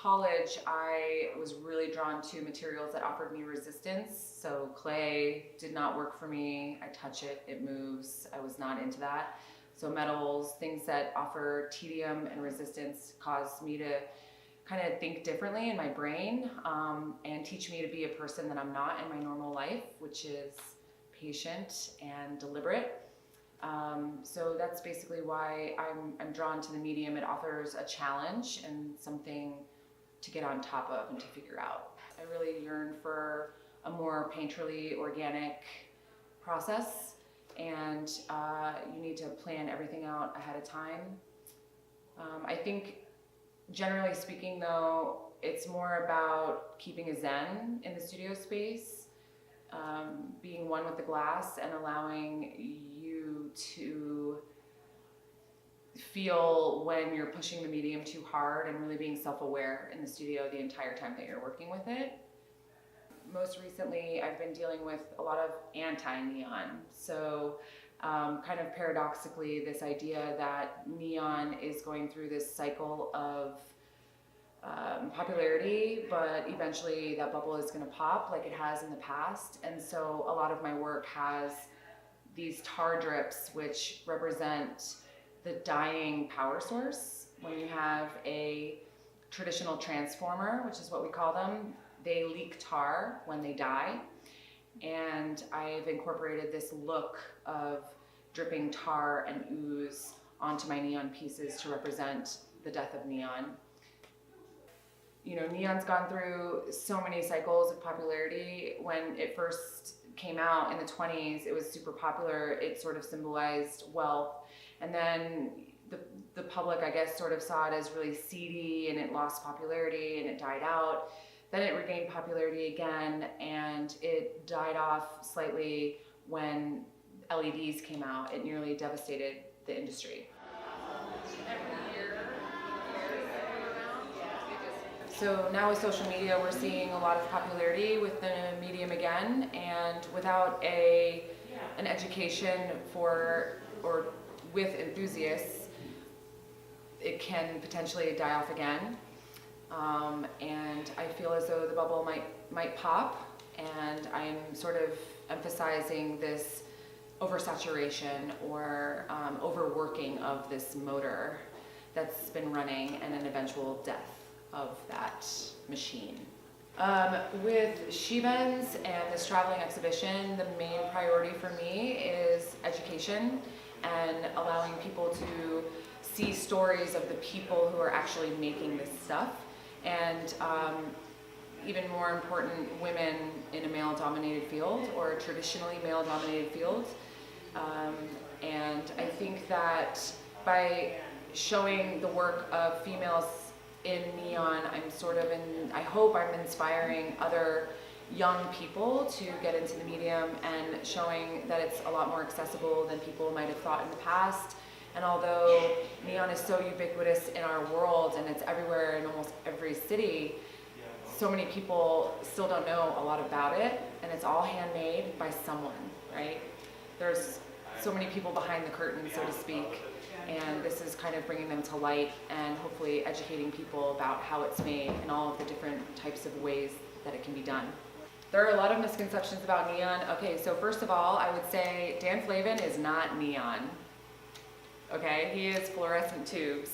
college, I was really drawn to materials that offered me resistance. So clay did not work for me. I touch it, it moves. I was not into that. So metals, things that offer tedium and resistance caused me to kind of think differently in my brain and teach me to be a person that I'm not in my normal life, which is patient and deliberate. So that's basically why I'm drawn to the medium. It offers a challenge and something to get on top of and to figure out. I really yearn for a more painterly, organic process, and you need to plan everything out ahead of time. I think, generally speaking though, it's more about keeping a zen in the studio space, being one with the glass and allowing you to feel when you're pushing the medium too hard and really being self-aware in the studio the entire time that you're working with it. Most recently, I've been dealing with a lot of anti-neon. So kind of paradoxically, this idea that neon is going through this cycle of popularity, but eventually that bubble is going to pop like it has in the past. And so a lot of my work has these tar drips, which represent the dying power source. When you have a traditional transformer, which is what we call them, they leak tar when they die. And I've incorporated this look of dripping tar and ooze onto my neon pieces to represent the death of neon. You know, neon's gone through so many cycles of popularity. When it first came out in the 20s, it was super popular. It sort of symbolized wealth. And then the public, I guess, sort of saw it as really seedy, and it lost popularity and it died out. Then it regained popularity again, and it died off slightly when LEDs came out. It nearly devastated the industry. So now with social media, we're seeing a lot of popularity with the medium again, and without an education for or with enthusiasts, it can potentially die off again. And I feel as though the bubble might pop, and I'm sort of emphasizing this oversaturation or overworking of this motor that's been running, and an eventual death of that machine. With Shebens and this traveling exhibition, the main priority for me is education and allowing people to see stories of the people who are actually making this stuff, and even more important, women in a male-dominated field or a traditionally male-dominated field. And I think that by showing the work of females in neon, I hope I'm inspiring other young people to get into the medium and showing that it's a lot more accessible than people might have thought in the past. And although neon is so ubiquitous in our world and it's everywhere in almost every city, so many people still don't know a lot about it, and it's all handmade by someone, right? There's so many people behind the curtain, so to speak, and this is kind of bringing them to light and hopefully educating people about how it's made and all of the different types of ways that it can be done. There are a lot of misconceptions about neon. Okay, so first of all, I would say Dan Flavin is not neon. Okay, he is fluorescent tubes.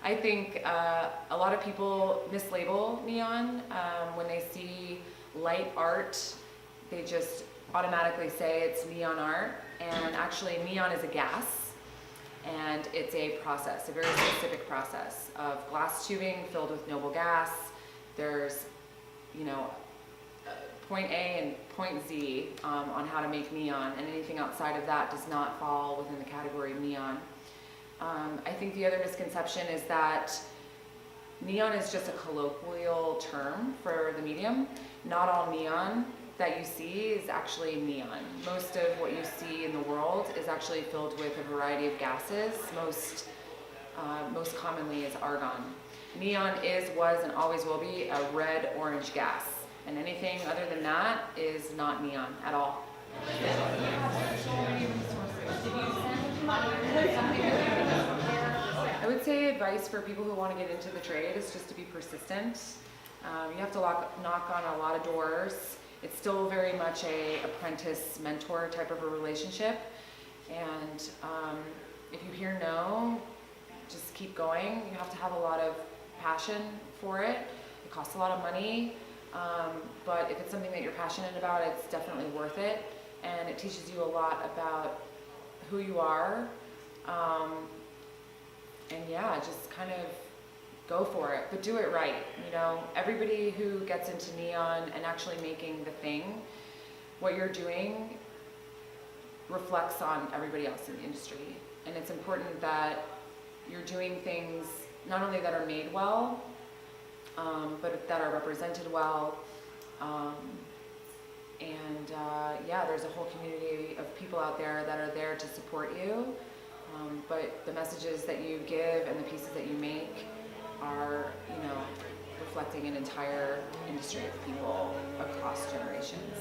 I think a lot of people mislabel neon. When they see light art, they just automatically say it's neon art, and actually neon is a gas, and it's a process, a very specific process of glass tubing filled with noble gas. There's, point A and point Z on how to make neon, and anything outside of that does not fall within the category of neon. I think the other misconception is that neon is just a colloquial term for the medium. Not all neon that you see is actually neon. Most of what you see in the world is actually filled with a variety of gases. Most commonly is argon. Neon is, was, and always will be a red-orange gas, and anything other than that is not neon at all. I would say advice for people who want to get into the trade is just to be persistent. You have to knock on a lot of doors. It's still very much a apprentice-mentor type of a relationship. And if you hear no, just keep going. You have to have a lot of passion for it. It costs a lot of money, but if it's something that you're passionate about, it's definitely worth it. And it teaches you a lot about who you are. And yeah, just kind of go for it, but do it right. You know, everybody who gets into neon and actually making the thing, what you're doing reflects on everybody else in the industry. And it's important that you're doing things not only that are made well, but that are represented well. Yeah, there's a whole community of people out there that are there to support you. But the messages that you give and the pieces that you make are, you know, reflecting an entire industry of people across generations.